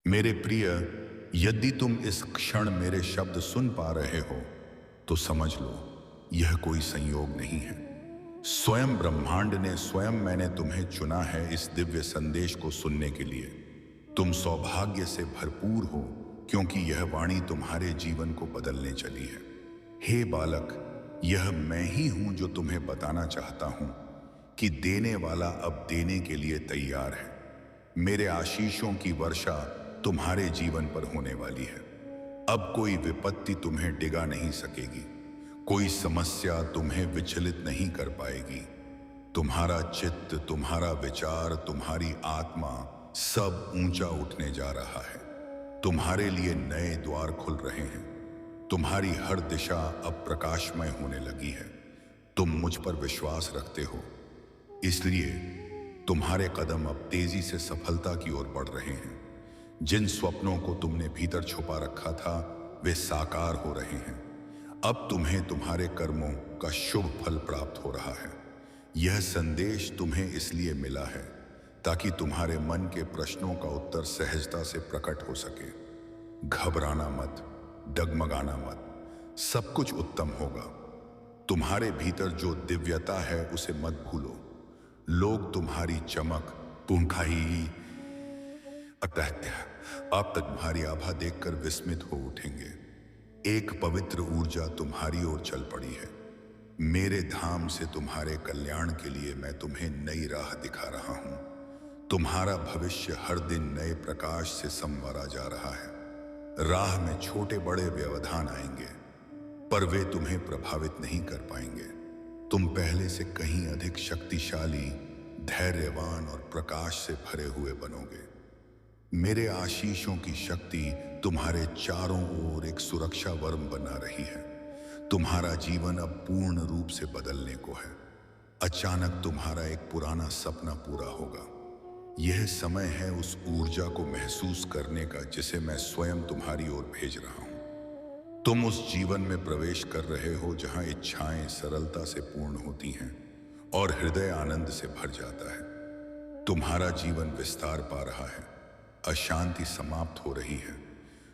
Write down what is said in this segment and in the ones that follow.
मेरे प्रिय, यदि तुम इस क्षण मेरे शब्द सुन पा रहे हो तो समझ लो यह कोई संयोग नहीं है। स्वयं ब्रह्मांड ने, स्वयं मैंने तुम्हें चुना है इस दिव्य संदेश को सुनने के लिए। तुम सौभाग्य से भरपूर हो क्योंकि यह वाणी तुम्हारे जीवन को बदलने चली है। हे बालक, यह मैं ही हूं जो तुम्हें बताना चाहता हूं कि देने वाला अब देने के लिए तैयार है। मेरे आशीषों की वर्षा तुम्हारे जीवन पर होने वाली है। अब कोई विपत्ति तुम्हें डिगा नहीं सकेगी, कोई समस्या तुम्हें विचलित नहीं कर पाएगी। तुम्हारा चित्त, तुम्हारा विचार, तुम्हारी आत्मा सब ऊंचा उठने जा रहा है। तुम्हारे लिए नए द्वार खुल रहे हैं। तुम्हारी हर दिशा अब प्रकाशमय होने लगी है। तुम मुझ पर विश्वास रखते हो, इसलिए तुम्हारे कदम अब तेजी से सफलता की ओर बढ़ रहे हैं। जिन स्वप्नों को तुमने भीतर छुपा रखा था वे साकार हो रहे हैं। अब तुम्हें तुम्हारे कर्मों का शुभ फल प्राप्त हो रहा है। यह संदेश तुम्हें इसलिए मिला है ताकि तुम्हारे मन के प्रश्नों का उत्तर सहजता से प्रकट हो सके। घबराना मत, डगमगाना मत, सब कुछ उत्तम होगा। तुम्हारे भीतर जो दिव्यता है उसे मत भूलो। लोग तुम्हारी चमक, तुम्हारी अब तक तुम्हारी आभा देखकर विस्मित हो उठेंगे। एक पवित्र ऊर्जा तुम्हारी ओर चल पड़ी है। मेरे धाम से तुम्हारे कल्याण के लिए मैं तुम्हें नई राह दिखा रहा हूं। तुम्हारा भविष्य हर दिन नए प्रकाश से संवरा जा रहा है। राह में छोटे बड़े व्यवधान आएंगे, पर वे तुम्हें प्रभावित नहीं कर पाएंगे। तुम पहले से कहीं अधिक शक्तिशाली, धैर्यवान और प्रकाश से भरे हुए बनोगे। मेरे आशीषों की शक्ति तुम्हारे चारों ओर एक सुरक्षा वर्म बना रही है। तुम्हारा जीवन अब पूर्ण रूप से बदलने को है। अचानक तुम्हारा एक पुराना सपना पूरा होगा। यह समय है उस ऊर्जा को महसूस करने का जिसे मैं स्वयं तुम्हारी ओर भेज रहा हूं। तुम उस जीवन में प्रवेश कर रहे हो जहां इच्छाएं सरलता से पूर्ण होती हैं और हृदय आनंद से भर जाता है। तुम्हारा जीवन विस्तार पा रहा है। अशांति समाप्त हो रही है।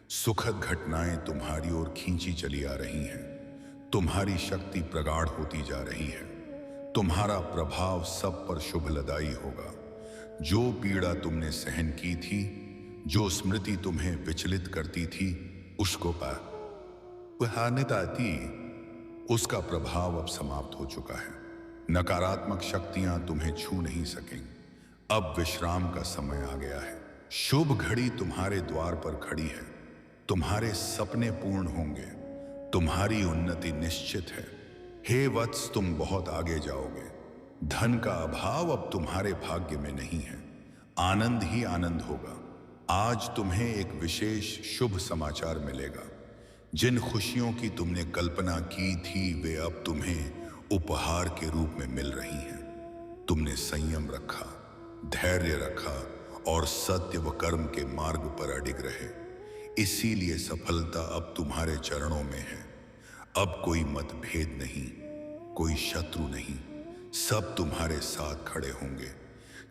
सुखद घटनाएं तुम्हारी ओर खींची चली आ रही हैं। तुम्हारी शक्ति प्रगाढ़ होती जा रही है। तुम्हारा प्रभाव सब पर शुभलदायी होगा। जो पीड़ा तुमने सहन की थी, जो स्मृति तुम्हें विचलित करती थी, उसको आती, उसका प्रभाव अब समाप्त हो चुका है। नकारात्मक शक्तियां तुम्हें छू नहीं सकेंगी। अब विश्राम का समय आ गया है। शुभ घड़ी तुम्हारे द्वार पर खड़ी है। तुम्हारे सपने पूर्ण होंगे। तुम्हारी उन्नति निश्चित है। हे वत्स, तुम बहुत आगे जाओगे। धन का अभाव अब तुम्हारे भाग्य में नहीं है। आनंद ही आनंद होगा। आज तुम्हें एक विशेष शुभ समाचार मिलेगा। जिन खुशियों की तुमने कल्पना की थी वे अब तुम्हें उपहार के रूप में मिल रही हैं। तुमने संयम रखा, धैर्य रखा और सत्य व कर्म के मार्ग पर अडिग रहे, इसीलिए सफलता अब तुम्हारे चरणों में है। अब कोई मतभेद नहीं, कोई शत्रु नहीं, सब तुम्हारे साथ खड़े होंगे।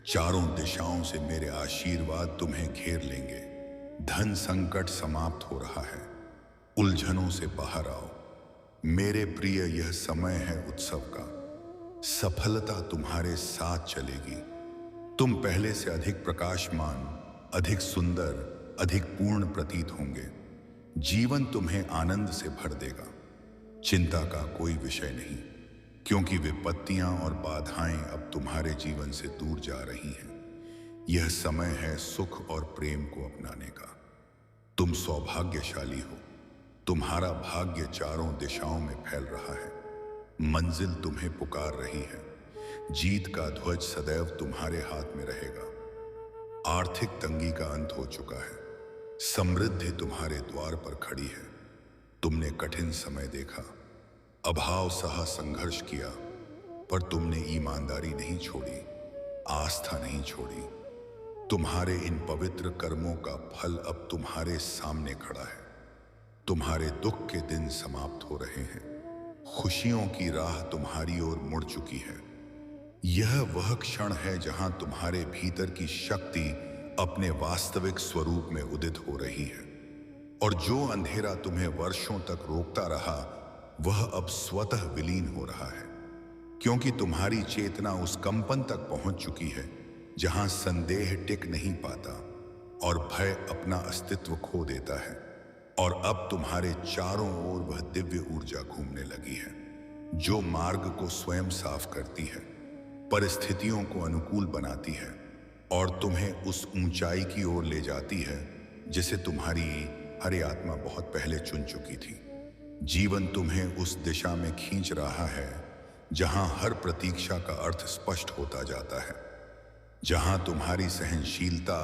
चारों दिशाओं से मेरे आशीर्वाद तुम्हें घेर लेंगे। धन संकट समाप्त हो रहा है। उलझनों से बाहर आओ। मेरे प्रिय, यह समय है उत्सव का। सफलता तुम्हारे साथ चलेगी। तुम पहले से अधिक प्रकाशमान, अधिक सुंदर, अधिक पूर्ण प्रतीत होंगे। जीवन तुम्हें आनंद से भर देगा। चिंता का कोई विषय नहीं, क्योंकि विपत्तियां और बाधाएं अब तुम्हारे जीवन से दूर जा रही हैं। यह समय है सुख और प्रेम को अपनाने का। तुम सौभाग्यशाली हो। तुम्हारा भाग्य चारों दिशाओं में फैल रहा है। मंजिल तुम्हें पुकार रही है। जीत का ध्वज सदैव तुम्हारे हाथ में रहेगा। आर्थिक तंगी का अंत हो चुका है। समृद्धि तुम्हारे द्वार पर खड़ी है। तुमने कठिन समय देखा, अभाव सहा, संघर्ष किया, पर तुमने ईमानदारी नहीं छोड़ी, आस्था नहीं छोड़ी। तुम्हारे इन पवित्र कर्मों का फल अब तुम्हारे सामने खड़ा है। तुम्हारे दुख के दिन समाप्त हो रहे हैं। खुशियों की राह तुम्हारी ओर मुड़ चुकी है। यह वह क्षण है जहां तुम्हारे भीतर की शक्ति अपने वास्तविक स्वरूप में उदित हो रही है। और जो अंधेरा तुम्हें वर्षों तक रोकता रहा, वह अब स्वतः विलीन हो रहा है, क्योंकि तुम्हारी चेतना उस कंपन तक पहुंच चुकी है जहां संदेह टिक नहीं पाता और भय अपना अस्तित्व खो देता है। और अब तुम्हारे चारों ओर वह दिव्य ऊर्जा घूमने लगी है, जो मार्ग को स्वयं साफ करती है, परिस्थितियों को अनुकूल बनाती है और तुम्हें उस ऊंचाई की ओर ले जाती है जिसे तुम्हारी हर आत्मा बहुत पहले चुन चुकी थी। जीवन तुम्हें उस दिशा में खींच रहा है जहां हर प्रतीक्षा का अर्थ स्पष्ट होता जाता है, जहां तुम्हारी सहनशीलता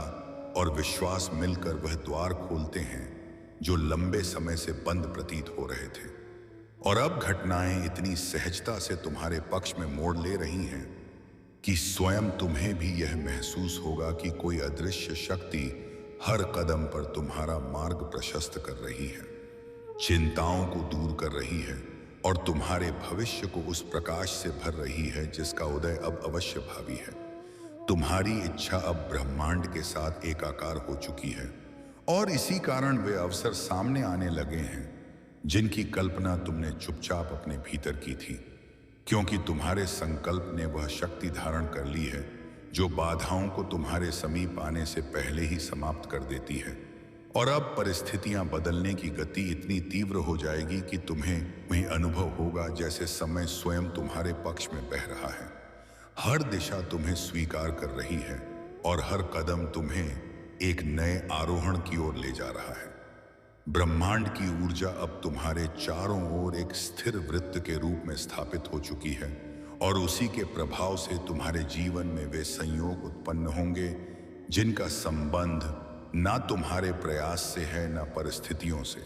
और विश्वास मिलकर वह द्वार खोलते हैं जो लंबे समय से बंद प्रतीत हो रहे थे। और अब घटनाएं इतनी सहजता से तुम्हारे पक्ष में मोड़ ले रही हैं कि स्वयं तुम्हें भी यह महसूस होगा कि कोई अदृश्य शक्ति हर कदम पर तुम्हारा मार्ग प्रशस्त कर रही है, चिंताओं को दूर कर रही है और तुम्हारे भविष्य को उस प्रकाश से भर रही है जिसका उदय अब अवश्य भावी है। तुम्हारी इच्छा अब ब्रह्मांड के साथ एकाकार हो चुकी है और इसी कारण वे अवसर सामने आने लगे हैं जिनकी कल्पना तुमने चुपचाप अपने भीतर की थी, क्योंकि तुम्हारे संकल्प ने वह शक्ति धारण कर ली है जो बाधाओं को तुम्हारे समीप आने से पहले ही समाप्त कर देती है। और अब परिस्थितियां बदलने की गति इतनी तीव्र हो जाएगी कि तुम्हें वही अनुभव होगा जैसे समय स्वयं तुम्हारे पक्ष में बह रहा है। हर दिशा तुम्हें स्वीकार कर रही है और हर कदम तुम्हें एक नए आरोहण की ओर ले जा रहा है। ब्रह्मांड की ऊर्जा अब तुम्हारे चारों ओर एक स्थिर वृत्त के रूप में स्थापित हो चुकी है और उसी के प्रभाव से तुम्हारे जीवन में वे संयोग उत्पन्न होंगे जिनका संबंध ना तुम्हारे प्रयास से है ना परिस्थितियों से,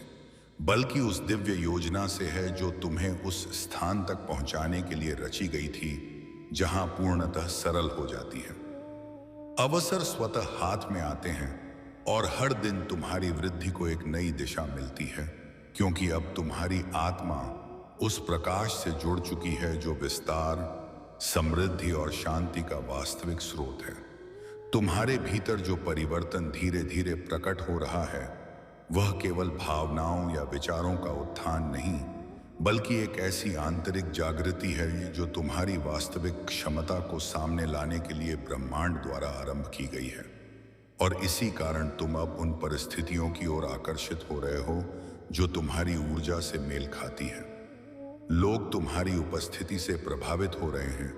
बल्कि उस दिव्य योजना से है जो तुम्हें उस स्थान तक पहुंचाने के लिए रची गई थी जहां पूर्णतः सरल हो जाती है। अवसर स्वतः हाथ में आते हैं और हर दिन तुम्हारी वृद्धि को एक नई दिशा मिलती है, क्योंकि अब तुम्हारी आत्मा उस प्रकाश से जुड़ चुकी है जो विस्तार, समृद्धि और शांति का वास्तविक स्रोत है। तुम्हारे भीतर जो परिवर्तन धीरे धीरे प्रकट हो रहा है वह केवल भावनाओं या विचारों का उत्थान नहीं, बल्कि एक ऐसी आंतरिक जागृति है जो तुम्हारी वास्तविक क्षमता को सामने लाने के लिए ब्रह्मांड द्वारा आरंभ की गई है। और इसी कारण तुम अब उन परिस्थितियों की ओर आकर्षित हो रहे हो जो तुम्हारी ऊर्जा से मेल खाती है। लोग तुम्हारी उपस्थिति से प्रभावित हो रहे हैं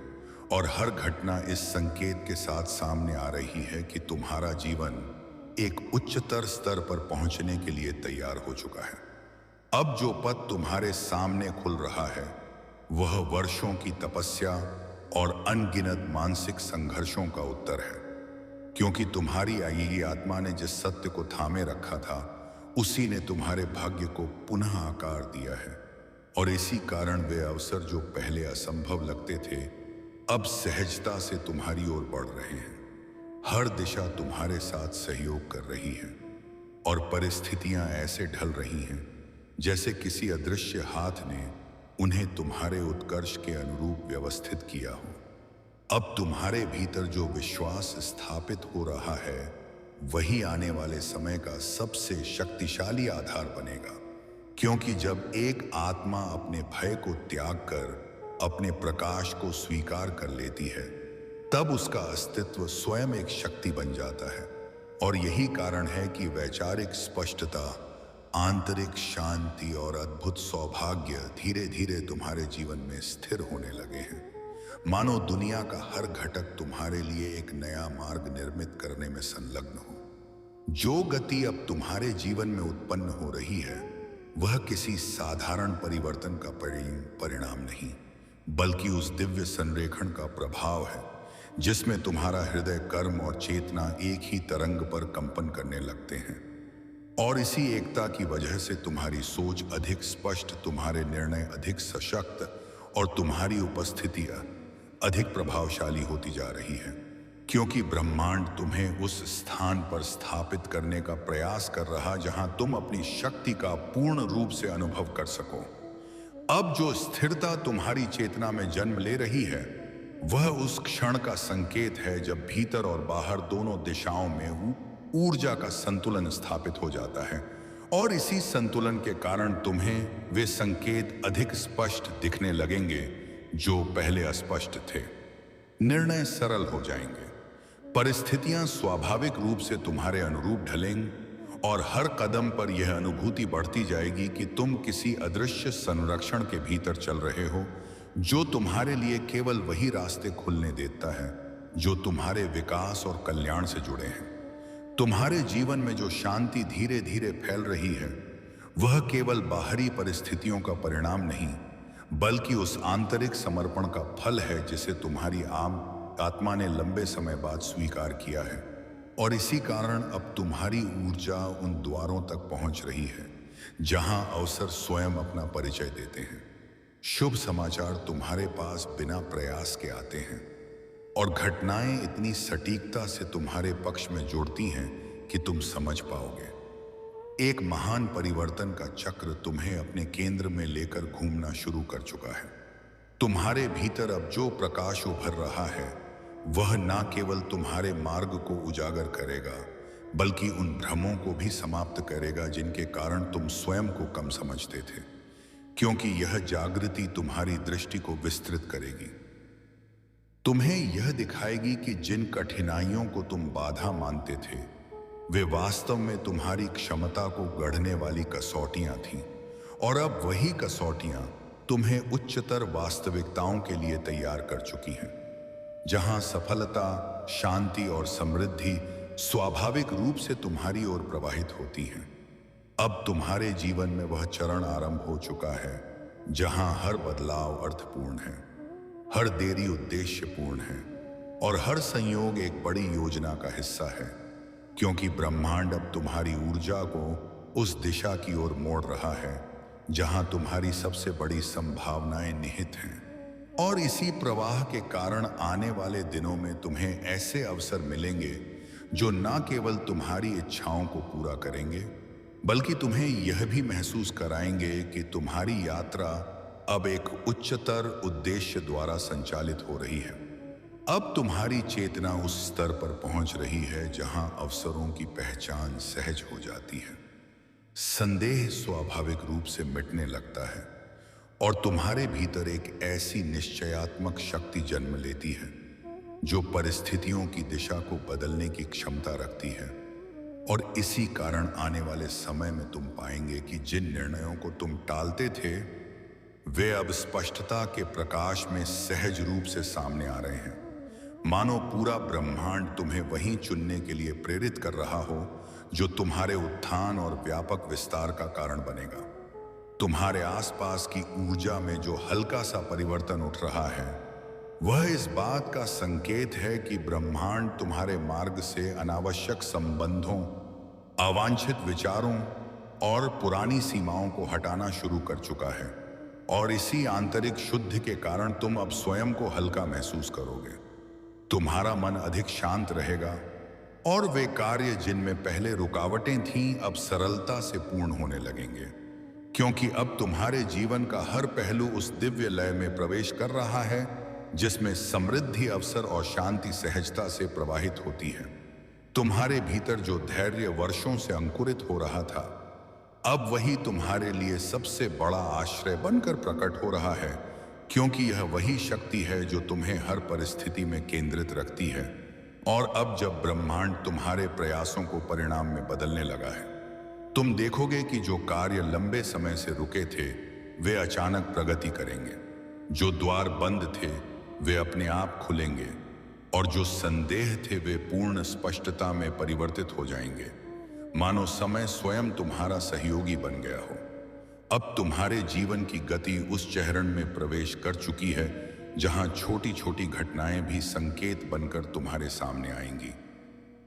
और हर घटना इस संकेत के साथ सामने आ रही है कि तुम्हारा जीवन एक उच्चतर स्तर पर पहुंचने के लिए तैयार हो चुका है। अब जो पथ तुम्हारे सामने खुल रहा है वह वर्षों की तपस्या और अनगिनत मानसिक संघर्षों का उत्तर है, क्योंकि तुम्हारी आई आत्मा ने जिस सत्य को थामे रखा था उसी ने तुम्हारे भाग्य को पुनः आकार दिया है। और इसी कारण वे अवसर जो पहले असंभव लगते थे अब सहजता से तुम्हारी ओर बढ़ रहे हैं। हर दिशा तुम्हारे साथ सहयोग कर रही है और परिस्थितियां ऐसे ढल रही हैं जैसे किसी अदृश्य हाथ ने उन्हें तुम्हारे उत्कर्ष के अनुरूप व्यवस्थित किया हो। अब तुम्हारे भीतर जो विश्वास स्थापित हो रहा है वही आने वाले समय का सबसे शक्तिशाली आधार बनेगा, क्योंकि जब एक आत्मा अपने भय को त्याग कर अपने प्रकाश को स्वीकार कर लेती है तब उसका अस्तित्व स्वयं एक शक्ति बन जाता है। और यही कारण है कि वैचारिक स्पष्टता, आंतरिक शांति और अद्भुत सौभाग्य धीरे धीरे तुम्हारे जीवन में स्थिर होने लगे हैं, मानो दुनिया का हर घटक तुम्हारे लिए एक नया मार्ग निर्मित करने में संलग्न हो। जो गति अब तुम्हारे जीवन में उत्पन्न हो रही है वह किसी साधारण परिवर्तन का परिणाम नहीं, बल्कि उस दिव्य संरेखण का प्रभाव है जिसमें तुम्हारा हृदय, कर्म और चेतना एक ही तरंग पर कंपन करने लगते हैं। और इसी एकता की वजह से तुम्हारी सोच अधिक स्पष्ट, तुम्हारे निर्णय अधिक सशक्त और तुम्हारी उपस्थितियां अधिक प्रभावशाली होती जा रही है, क्योंकि ब्रह्मांड तुम्हें उस स्थान पर स्थापित करने का प्रयास कर रहा जहां तुम अपनी शक्ति का पूर्ण रूप से अनुभव कर सको। अब जो स्थिरता तुम्हारी चेतना में जन्म ले रही है वह उस क्षण का संकेत है जब भीतर और बाहर दोनों दिशाओं में ऊर्जा का संतुलन स्थापित हो जाता है, और इसी संतुलन के कारण तुम्हें वे संकेत अधिक स्पष्ट दिखने लगेंगे जो पहले अस्पष्ट थे। निर्णय सरल हो जाएंगे, परिस्थितियां स्वाभाविक रूप से तुम्हारे अनुरूप ढलेंगी, और हर कदम पर यह अनुभूति बढ़ती जाएगी कि तुम किसी अदृश्य संरक्षण के भीतर चल रहे हो, जो तुम्हारे लिए केवल वही रास्ते खुलने देता है जो तुम्हारे विकास और कल्याण से जुड़े हैं। तुम्हारे जीवन में जो शांति धीरे धीरे फैल रही है, वह केवल बाहरी परिस्थितियों का परिणाम नहीं, बल्कि उस आंतरिक समर्पण का फल है जिसे तुम्हारी आत्मा ने लंबे समय बाद स्वीकार किया है। और इसी कारण अब तुम्हारी ऊर्जा उन द्वारों तक पहुंच रही है जहां अवसर स्वयं अपना परिचय देते हैं। शुभ समाचार तुम्हारे पास बिना प्रयास के आते हैं, और घटनाएं इतनी सटीकता से तुम्हारे पक्ष में जुड़ती हैं कि तुम समझ पाओगे। एक महान परिवर्तन का चक्र तुम्हें अपने केंद्र में लेकर घूमना शुरू कर चुका है। तुम्हारे भीतर अब जो प्रकाश उभर रहा है, वह न केवल तुम्हारे मार्ग को उजागर करेगा, बल्कि उन भ्रमों को भी समाप्त करेगा जिनके कारण तुम स्वयं को कम समझते थे, क्योंकि यह जागृति तुम्हारी दृष्टि को विस्तृत करेगी। तुम्हें यह दिखाएगी कि जिन कठिनाइयों को तुम बाधा मानते थे, वे वास्तव में तुम्हारी क्षमता को गढ़ने वाली कसौटियां थीं, और अब वही कसौटियां तुम्हें उच्चतर वास्तविकताओं के लिए तैयार कर चुकी हैं, जहां सफलता, शांति और समृद्धि स्वाभाविक रूप से तुम्हारी ओर प्रवाहित होती हैं। अब तुम्हारे जीवन में वह चरण आरंभ हो चुका है जहां हर बदलाव अर्थपूर्ण है, हर देरी उद्देश्यपूर्ण है, और हर संयोग एक बड़ी योजना का हिस्सा है, क्योंकि ब्रह्मांड अब तुम्हारी ऊर्जा को उस दिशा की ओर मोड़ रहा है जहां तुम्हारी सबसे बड़ी संभावनाएं निहित हैं। और इसी प्रवाह के कारण आने वाले दिनों में तुम्हें ऐसे अवसर मिलेंगे जो न केवल तुम्हारी इच्छाओं को पूरा करेंगे, बल्कि तुम्हें यह भी महसूस कराएंगे कि तुम्हारी यात्रा अब एक उच्चतर उद्देश्य द्वारा संचालित हो रही है। अब तुम्हारी चेतना उस स्तर पर पहुंच रही है जहां अवसरों की पहचान सहज हो जाती है, संदेह स्वाभाविक रूप से मिटने लगता है, और तुम्हारे भीतर एक ऐसी निश्चयात्मक शक्ति जन्म लेती है जो परिस्थितियों की दिशा को बदलने की क्षमता रखती है। और इसी कारण आने वाले समय में तुम पाएंगे कि जिन निर्णयों को तुम टालते थे, वे अब स्पष्टता के प्रकाश में सहज रूप से सामने आ रहे हैं, मानो पूरा ब्रह्मांड तुम्हें वहीं चुनने के लिए प्रेरित कर रहा हो जो तुम्हारे उत्थान और व्यापक विस्तार का कारण बनेगा। तुम्हारे आसपास की ऊर्जा में जो हल्का सा परिवर्तन उठ रहा है, वह इस बात का संकेत है कि ब्रह्मांड तुम्हारे मार्ग से अनावश्यक संबंधों, अवांछित विचारों और पुरानी सीमाओं को हटाना शुरू कर चुका है। और इसी आंतरिक शुद्धि के कारण तुम अब स्वयं को हल्का महसूस करोगे। तुम्हारा मन अधिक शांत रहेगा, और वे कार्य जिनमें पहले रुकावटें थीं अब सरलता से पूर्ण होने लगेंगे, क्योंकि अब तुम्हारे जीवन का हर पहलू उस दिव्य लय में प्रवेश कर रहा है जिसमें समृद्धि, अवसर और शांति सहजता से प्रवाहित होती है। तुम्हारे भीतर जो धैर्य वर्षों से अंकुरित हो रहा था, अब वही तुम्हारे लिए सबसे बड़ा आश्रय बनकर प्रकट हो रहा है, क्योंकि यह वही शक्ति है जो तुम्हें हर परिस्थिति में केंद्रित रखती है। और अब जब ब्रह्मांड तुम्हारे प्रयासों को परिणाम में बदलने लगा है, तुम देखोगे कि जो कार्य लंबे समय से रुके थे, वे अचानक प्रगति करेंगे। जो द्वार बंद थे, वे अपने आप खुलेंगे, और जो संदेह थे, वे पूर्ण स्पष्टता में परिवर्तित हो जाएंगे, मानो समय स्वयं तुम्हारा सहयोगी बन गया हो। अब तुम्हारे जीवन की गति उस चरण में प्रवेश कर चुकी है जहां छोटी छोटी घटनाएं भी संकेत बनकर तुम्हारे सामने आएंगी,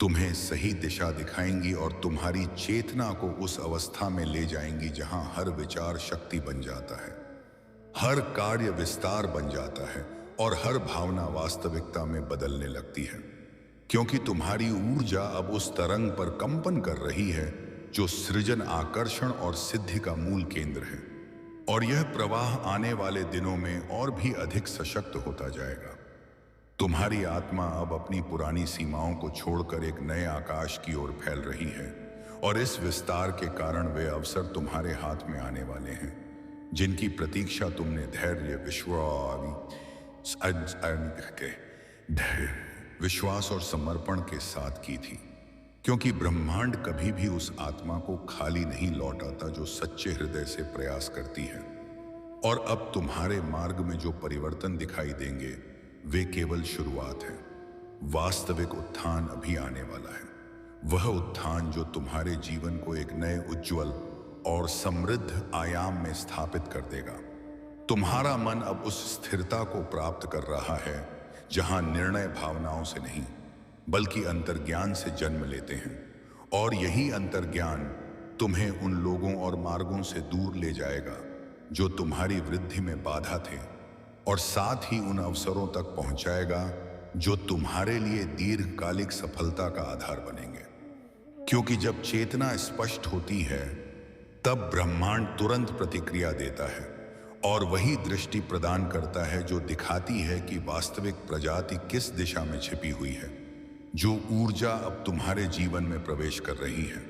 तुम्हें सही दिशा दिखाएंगी और तुम्हारी चेतना को उस अवस्था में ले जाएंगी जहां हर विचार शक्ति बन जाता है, हर कार्य विस्तार बन जाता है, और हर भावना वास्तविकता में बदलने लगती है, क्योंकि तुम्हारी ऊर्जा अब उस तरंग पर कंपन कर रही है जो सृजन, आकर्षण और सिद्धि का मूल केंद्र है। और यह प्रवाह आने वाले दिनों में और भी अधिक सशक्त होता जाएगा। तुम्हारी आत्मा अब अपनी पुरानी सीमाओं को छोड़कर एक नए आकाश की ओर फैल रही है, और इस विस्तार के कारण वे अवसर तुम्हारे हाथ में आने वाले हैं जिनकी प्रतीक्षा तुमने विश्वास और समर्पण के साथ की थी। क्योंकि ब्रह्मांड कभी भी उस आत्मा को खाली नहीं लौटाता जो सच्चे हृदय से प्रयास करती है। और अब तुम्हारे मार्ग में जो परिवर्तन दिखाई देंगे वे केवल शुरुआत है। वास्तविक उत्थान अभी आने वाला है, वह उत्थान जो तुम्हारे जीवन को एक नए उज्जवल और समृद्ध आयाम में स्थापित कर देगा। तुम्हारा मन अब उस स्थिरता को प्राप्त कर रहा है जहां निर्णय भावनाओं से नहीं बल्कि अंतर्ज्ञान से जन्म लेते हैं, और यही अंतर्ज्ञान तुम्हें उन लोगों और मार्गों से दूर ले जाएगा जो तुम्हारी वृद्धि में बाधा थे, और साथ ही उन अवसरों तक पहुंचाएगा जो तुम्हारे लिए दीर्घकालिक सफलता का आधार बनेंगे। क्योंकि जब चेतना स्पष्ट होती है तब ब्रह्मांड तुरंत प्रतिक्रिया देता है और वही दृष्टि प्रदान करता है जो दिखाती है कि वास्तविक प्रजाति किस दिशा में छिपी हुई है। जो ऊर्जा अब तुम्हारे जीवन में प्रवेश कर रही है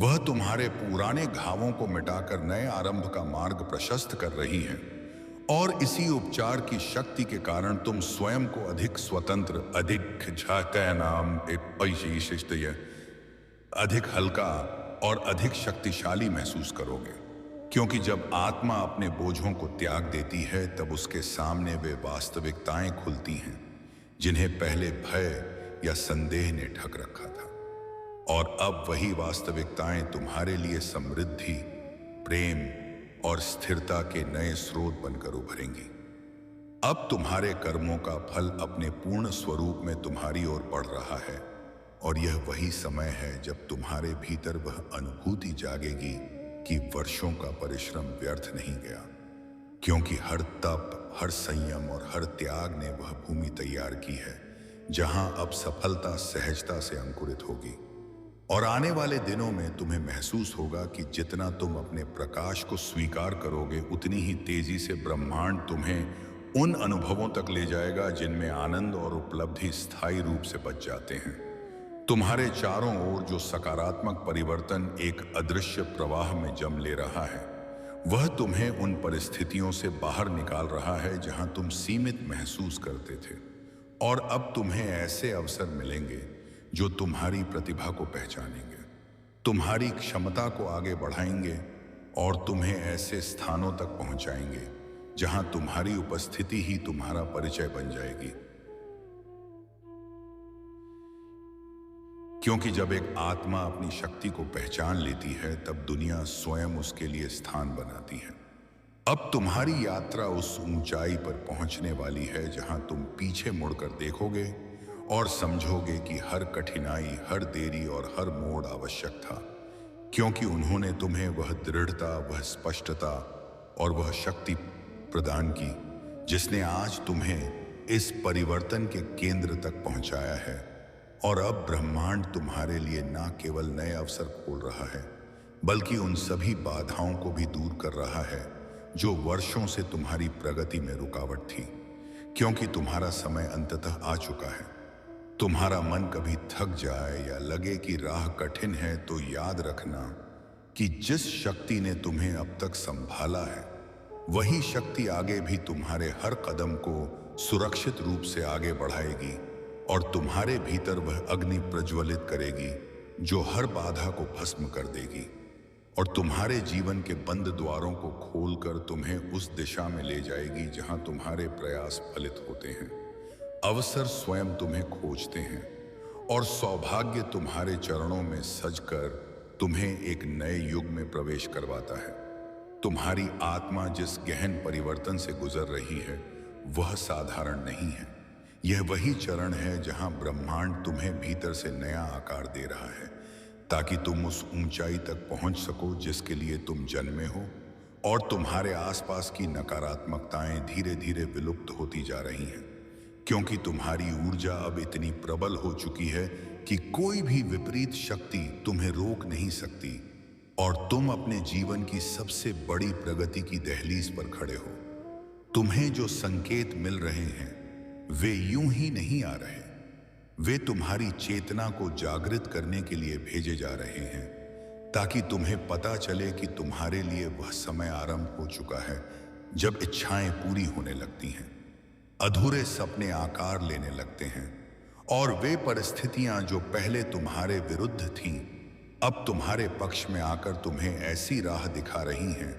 वह तुम्हारे पुराने घावों को मिटाकर नए आरंभ का मार्ग प्रशस्त कर रही है, और इसी उपचार की शक्ति के कारण तुम स्वयं को अधिक स्वतंत्र, अधिक हल्का और अधिक शक्तिशाली महसूस करोगे। क्योंकि जब आत्मा अपने बोझों को त्याग देती है तब उसके सामने वे वास्तविकताएं खुलती हैं जिन्हें पहले भय या संदेह ने ढक रखा था, और अब वही वास्तविकताएं तुम्हारे लिए समृद्धि, प्रेम और स्थिरता के नए स्रोत बनकर उभरेंगी। अब तुम्हारे कर्मों का फल अपने पूर्ण स्वरूप में तुम्हारी ओर बढ़ रहा है, और यह वही समय है जब तुम्हारे भीतर वह अनुभूति जागेगी कि वर्षों का परिश्रम व्यर्थ नहीं गया। क्योंकि हर तप, हर संयम और हर त्याग ने वह भूमि तैयार की है जहां अब सफलता सहजता से अंकुरित होगी। और आने वाले दिनों में तुम्हें महसूस होगा कि जितना तुम अपने प्रकाश को स्वीकार करोगे उतनी ही तेजी से ब्रह्मांड तुम्हें उन अनुभवों तक ले जाएगा जिनमें आनंद और उपलब्धि स्थायी रूप से बच जाते हैं। तुम्हारे चारों ओर जो सकारात्मक परिवर्तन एक अदृश्य प्रवाह में जम ले रहा है वह तुम्हें उन परिस्थितियों से बाहर निकाल रहा है जहां तुम सीमित महसूस करते थे, और अब तुम्हें ऐसे अवसर मिलेंगे जो तुम्हारी प्रतिभा को पहचानेंगे, तुम्हारी क्षमता को आगे बढ़ाएंगे और तुम्हें ऐसे स्थानों तक पहुंचाएंगे जहां तुम्हारी उपस्थिति ही तुम्हारा परिचय बन जाएगी। क्योंकि जब एक आत्मा अपनी शक्ति को पहचान लेती है तब दुनिया स्वयं उसके लिए स्थान बनाती है। अब तुम्हारी यात्रा उस ऊंचाई पर पहुंचने वाली है जहां तुम पीछे मुड़कर देखोगे और समझोगे कि हर कठिनाई, हर देरी और हर मोड़ आवश्यक था, क्योंकि उन्होंने तुम्हें वह दृढ़ता, वह स्पष्टता और वह शक्ति प्रदान की जिसने आज तुम्हें इस परिवर्तन के केंद्र तक पहुंचाया है। और अब ब्रह्मांड तुम्हारे लिए न केवल नए अवसर खोल रहा है बल्कि उन सभी बाधाओं को भी दूर कर रहा है जो वर्षों से तुम्हारी प्रगति में रुकावट थी। क्योंकि तुम्हारा समय अंततः आ चुका है। तुम्हारा मन कभी थक जाए या लगे कि राह कठिन है तो याद रखना कि जिस शक्ति ने तुम्हें अब तक संभाला है वही शक्ति आगे भी तुम्हारे हर कदम को सुरक्षित रूप से आगे बढ़ाएगी, और तुम्हारे भीतर वह अग्नि प्रज्वलित करेगी जो हर बाधा को भस्म कर देगी और तुम्हारे जीवन के बंद द्वारों को खोलकर तुम्हें उस दिशा में ले जाएगी जहां तुम्हारे प्रयास फलित होते हैं। अवसर स्वयं तुम्हें खोजते हैं और सौभाग्य तुम्हारे चरणों में सजकर तुम्हें एक नए युग में प्रवेश करवाता है। तुम्हारी आत्मा जिस गहन परिवर्तन से गुजर रही है वह साधारण नहीं है। यह वही चरण है जहां ब्रह्मांड तुम्हें भीतर से नया आकार दे रहा है ताकि तुम उस ऊंचाई तक पहुंच सको जिसके लिए तुम जन्मे हो, और तुम्हारे आसपास की नकारात्मकताएं धीरे धीरे विलुप्त होती जा रही हैं। क्योंकि तुम्हारी ऊर्जा अब इतनी प्रबल हो चुकी है कि कोई भी विपरीत शक्ति तुम्हें रोक नहीं सकती, और तुम अपने जीवन की सबसे बड़ी प्रगति की दहलीज पर खड़े हो। तुम्हें जो संकेत मिल रहे हैं वे यूं ही नहीं आ रहे, वे तुम्हारी चेतना को जागृत करने के लिए भेजे जा रहे हैं, ताकि तुम्हें पता चले कि तुम्हारे लिए वह समय आरंभ हो चुका है जब इच्छाएं पूरी होने लगती हैं, अधूरे सपने आकार लेने लगते हैं, और वे परिस्थितियां जो पहले तुम्हारे विरुद्ध थीं, अब तुम्हारे पक्ष में आकर तुम्हें ऐसी राह दिखा रही हैं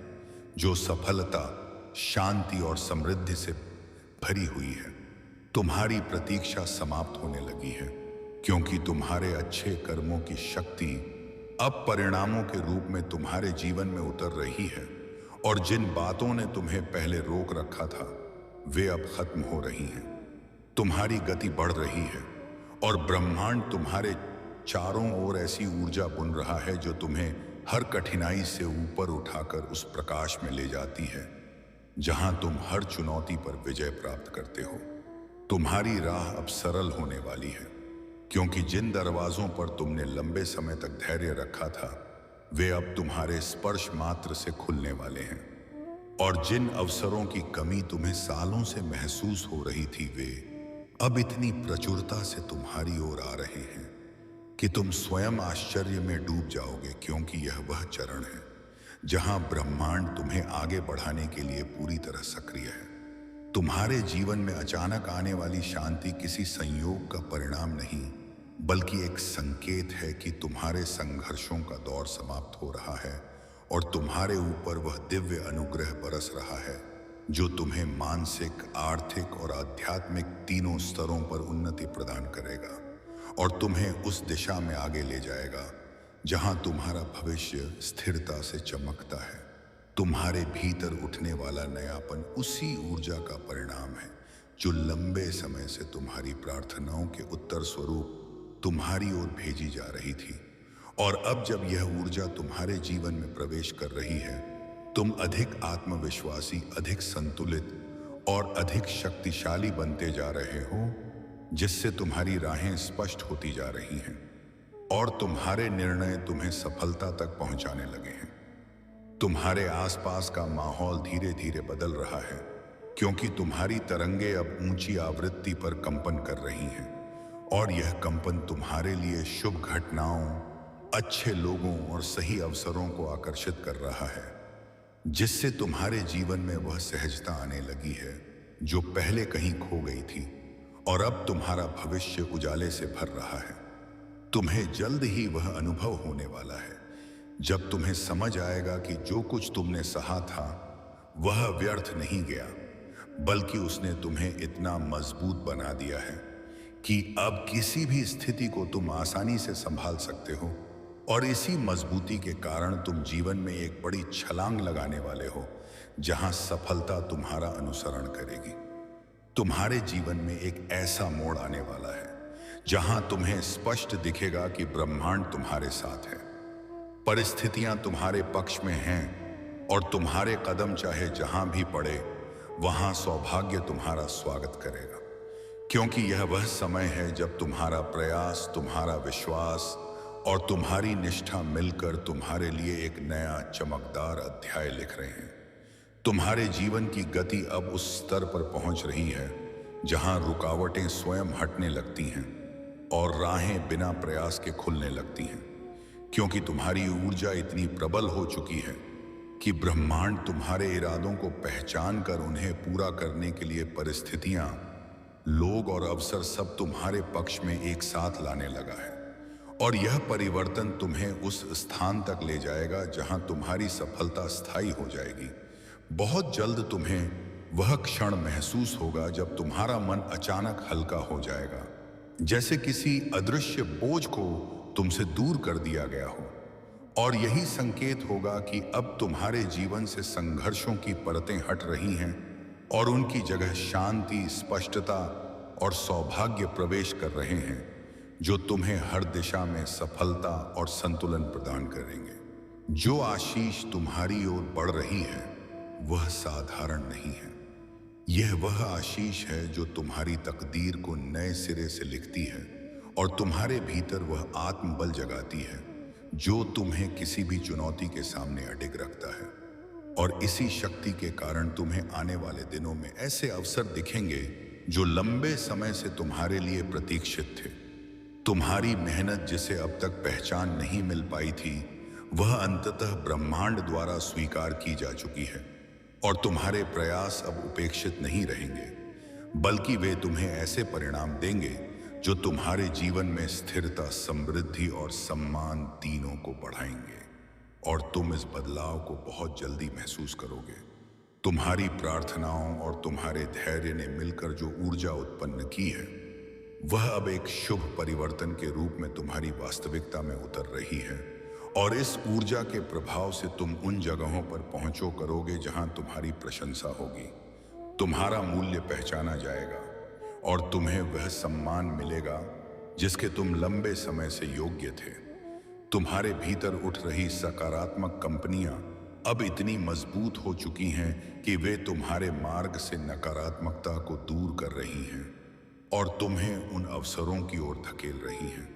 जो सफलता, शांति और समृद्धि से भरी हुई है। तुम्हारी प्रतीक्षा समाप्त होने लगी है, क्योंकि तुम्हारे अच्छे कर्मों की शक्ति अब परिणामों के रूप में तुम्हारे जीवन में उतर रही है, और जिन बातों ने तुम्हें पहले रोक रखा था वे अब खत्म हो रही हैं। तुम्हारी गति बढ़ रही है और ब्रह्मांड तुम्हारे चारों ओर ऐसी ऊर्जा बुन रहा है जो तुम्हें हर कठिनाई से ऊपर उठाकर उस प्रकाश में ले जाती है जहां तुम हर चुनौती पर विजय प्राप्त करते हो। तुम्हारी राह अब सरल होने वाली है, क्योंकि जिन दरवाजों पर तुमने लंबे समय तक धैर्य रखा था वे अब तुम्हारे स्पर्श मात्र से खुलने वाले हैं, और जिन अवसरों की कमी तुम्हें सालों से महसूस हो रही थी वे अब इतनी प्रचुरता से तुम्हारी ओर आ रहे हैं कि तुम स्वयं आश्चर्य में डूब जाओगे, क्योंकि यह वह चरण है जहां ब्रह्मांड तुम्हें आगे बढ़ाने के लिए पूरी तरह सक्रिय है। तुम्हारे जीवन में अचानक आने वाली शांति किसी संयोग का परिणाम नहीं, बल्कि एक संकेत है कि तुम्हारे संघर्षों का दौर समाप्त हो रहा है और तुम्हारे ऊपर वह दिव्य अनुग्रह बरस रहा है जो तुम्हें मानसिक, आर्थिक और आध्यात्मिक तीनों स्तरों पर उन्नति प्रदान करेगा और तुम्हें उस दिशा में आगे ले जाएगा जहां तुम्हारा भविष्य स्थिरता से चमकता है। तुम्हारे भीतर उठने वाला नयापन उसी ऊर्जा का परिणाम है जो लंबे समय से तुम्हारी प्रार्थनाओं के उत्तर स्वरूप तुम्हारी ओर भेजी जा रही थी, और अब जब यह ऊर्जा तुम्हारे जीवन में प्रवेश कर रही है, तुम अधिक आत्मविश्वासी, अधिक संतुलित और अधिक शक्तिशाली बनते जा रहे हो, जिससे तुम्हारी राहें स्पष्ट होती जा रही हैं और तुम्हारे निर्णय तुम्हें सफलता तक पहुंचाने लगे हैं। तुम्हारे आसपास का माहौल धीरे धीरे बदल रहा है, क्योंकि तुम्हारी तरंगे अब ऊंची आवृत्ति पर कंपन कर रही हैं, और यह कंपन तुम्हारे लिए शुभ घटनाओं, अच्छे लोगों और सही अवसरों को आकर्षित कर रहा है, जिससे तुम्हारे जीवन में वह सहजता आने लगी है जो पहले कहीं खो गई थी, और अब तुम्हारा भविष्य उजाले से भर रहा है। तुम्हें जल्द ही वह अनुभव होने वाला है जब तुम्हें समझ आएगा कि जो कुछ तुमने सहा था वह व्यर्थ नहीं गया, बल्कि उसने तुम्हें इतना मजबूत बना दिया है कि अब किसी भी स्थिति को तुम आसानी से संभाल सकते हो, और इसी मजबूती के कारण तुम जीवन में एक बड़ी छलांग लगाने वाले हो जहां सफलता तुम्हारा अनुसरण करेगी। तुम्हारे जीवन में एक ऐसा मोड़ आने वाला है जहां तुम्हें स्पष्ट दिखेगा कि ब्रह्मांड तुम्हारे साथ है, परिस्थितियां तुम्हारे पक्ष में हैं, और तुम्हारे कदम चाहे जहां भी पड़े वहां सौभाग्य तुम्हारा स्वागत करेगा, क्योंकि यह वह समय है जब तुम्हारा प्रयास, तुम्हारा विश्वास और तुम्हारी निष्ठा मिलकर तुम्हारे लिए एक नया चमकदार अध्याय लिख रहे हैं। तुम्हारे जीवन की गति अब उस स्तर पर पहुंच रही है जहां रुकावटें स्वयं हटने लगती हैं और राहें बिना प्रयास के खुलने लगती हैं, क्योंकि तुम्हारी ऊर्जा इतनी प्रबल हो चुकी है कि ब्रह्मांड तुम्हारे इरादों को पहचान कर उन्हें पूरा करने के लिए परिस्थितियां, लोग और अवसर सब तुम्हारे पक्ष में एक साथ लाने लगा है, और यह परिवर्तन तुम्हें उस स्थान तक ले जाएगा जहां तुम्हारी सफलता स्थायी हो जाएगी। बहुत जल्द तुम्हें वह क्षण महसूस होगा जब तुम्हारा मन अचानक हल्का हो जाएगा, जैसे किसी अदृश्य बोझ को तुमसे दूर कर दिया गया हो, और यही संकेत होगा कि अब तुम्हारे जीवन से संघर्षों की परतें हट रही हैं और उनकी जगह शांति, स्पष्टता और सौभाग्य प्रवेश कर रहे हैं, जो तुम्हें हर दिशा में सफलता और संतुलन प्रदान करेंगे। जो आशीष तुम्हारी ओर बढ़ रही है वह साधारण नहीं है। यह वह आशीष है जो तुम्हारी तकदीर को नए सिरे से लिखती है और तुम्हारे भीतर वह आत्मबल जगाती है जो तुम्हें किसी भी चुनौती के सामने अडिग रखता है। और इसी शक्ति के कारण तुम्हें आने वाले दिनों में ऐसे अवसर दिखेंगे जो लंबे समय से तुम्हारे लिए प्रतीक्षित थे। तुम्हारी मेहनत जिसे अब तक पहचान नहीं मिल पाई थी, वह अंततः ब्रह्मांड द्वारा स्वीकार की जा चुकी है। और तुम्हारे प्रयास अब उपेक्षित नहीं रहेंगे, बल्कि वे तुम्हें ऐसे परिणाम देंगे जो तुम्हारे जीवन में स्थिरता, समृद्धि और सम्मान तीनों को बढ़ाएंगे। और तुम इस बदलाव को बहुत जल्दी महसूस करोगे। तुम्हारी प्रार्थनाओं और तुम्हारे धैर्य ने मिलकर जो ऊर्जा उत्पन्न की है, वह अब एक शुभ परिवर्तन के रूप में तुम्हारी वास्तविकता में उतर रही है। और इस ऊर्जा के प्रभाव से तुम उन जगहों पर पहुंचो करोगे जहां तुम्हारी प्रशंसा होगी, तुम्हारा मूल्य पहचाना जाएगा और तुम्हें वह सम्मान मिलेगा जिसके तुम लंबे समय से योग्य थे। तुम्हारे भीतर उठ रही सकारात्मक कंपनियां अब इतनी मजबूत हो चुकी हैं कि वे तुम्हारे मार्ग से नकारात्मकता को दूर कर रही हैं और तुम्हें उन अवसरों की ओर धकेल रही हैं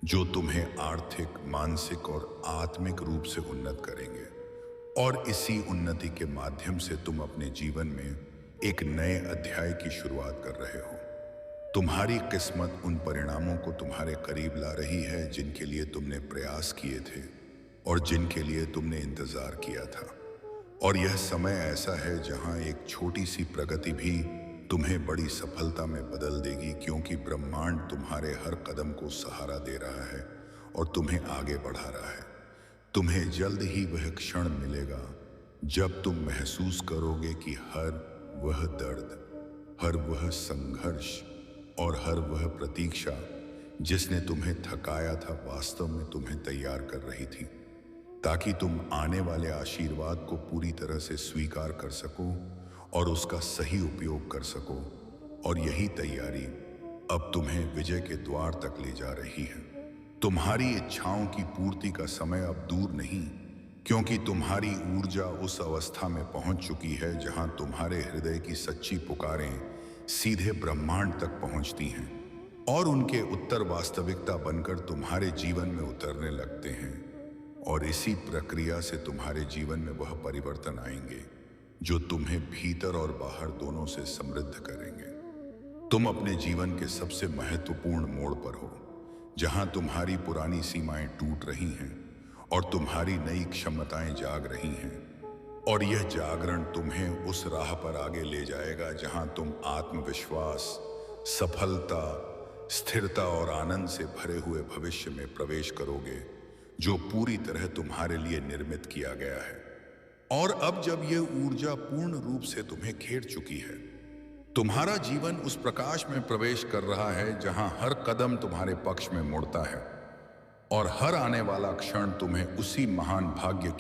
जो तुम्हें आर्थिक, मानसिक और आत्मिक रूप से उन्नत करेंगे। और इसी उन्नति के माध्यम से तुम अपने जीवन में एक नए अध्याय की शुरुआत कर रहे हो। तुम्हारी किस्मत उन परिणामों को तुम्हारे करीब ला रही है जिनके लिए तुमने प्रयास किए थे और जिनके लिए तुमने इंतजार किया था। और यह समय ऐसा है जहां एक छोटी सी प्रगति भी तुम्हें बड़ी सफलता में बदल देगी, क्योंकि ब्रह्मांड तुम्हारे हर कदम को सहारा दे रहा है और तुम्हें आगे बढ़ा रहा है। तुम्हें जल्द ही वह क्षण मिलेगा जब तुम महसूस करोगे कि हर वह दर्द, हर वह संघर्ष और हर वह प्रतीक्षा जिसने तुम्हें थकाया था, वास्तव में तुम्हें तैयार कर रही थी, ताकि तुम आने वाले आशीर्वाद को पूरी तरह से स्वीकार कर सको और उसका सही उपयोग कर सको। और यही तैयारी अब तुम्हें विजय के द्वार तक ले जा रही है। तुम्हारी इच्छाओं की पूर्ति का समय अब दूर नहीं, क्योंकि तुम्हारी ऊर्जा उस अवस्था में पहुंच चुकी है जहां तुम्हारे हृदय की सच्ची पुकारें सीधे ब्रह्मांड तक पहुंचती हैं और उनके उत्तर वास्तविकता बनकर तुम्हारे जीवन में उतरने लगते हैं। और इसी प्रक्रिया से तुम्हारे जीवन में वह परिवर्तन आएंगे जो तुम्हें भीतर और बाहर दोनों से समृद्ध करेंगे। तुम अपने जीवन के सबसे महत्वपूर्ण मोड़ पर हो, जहां तुम्हारी पुरानी सीमाएं टूट रही हैं और तुम्हारी नई क्षमताएं जाग रही हैं। और यह जागरण तुम्हें उस राह पर आगे ले जाएगा जहां तुम आत्मविश्वास, सफलता, स्थिरता और आनंद से भरे हुए भविष्य में प्रवेश करोगे जो पूरी तरह तुम्हारे लिए निर्मित किया गया है। और अब जब यह ऊर्जा पूर्ण रूप से तुम्हें घेर चुकी है, तुम्हारा जीवन उस प्रकाश में प्रवेश कर रहा है जहां हर कदम तुम्हारे पक्ष में मुड़ता है और हर आने वाला क्षण तुम्हें उसी महान भाग्य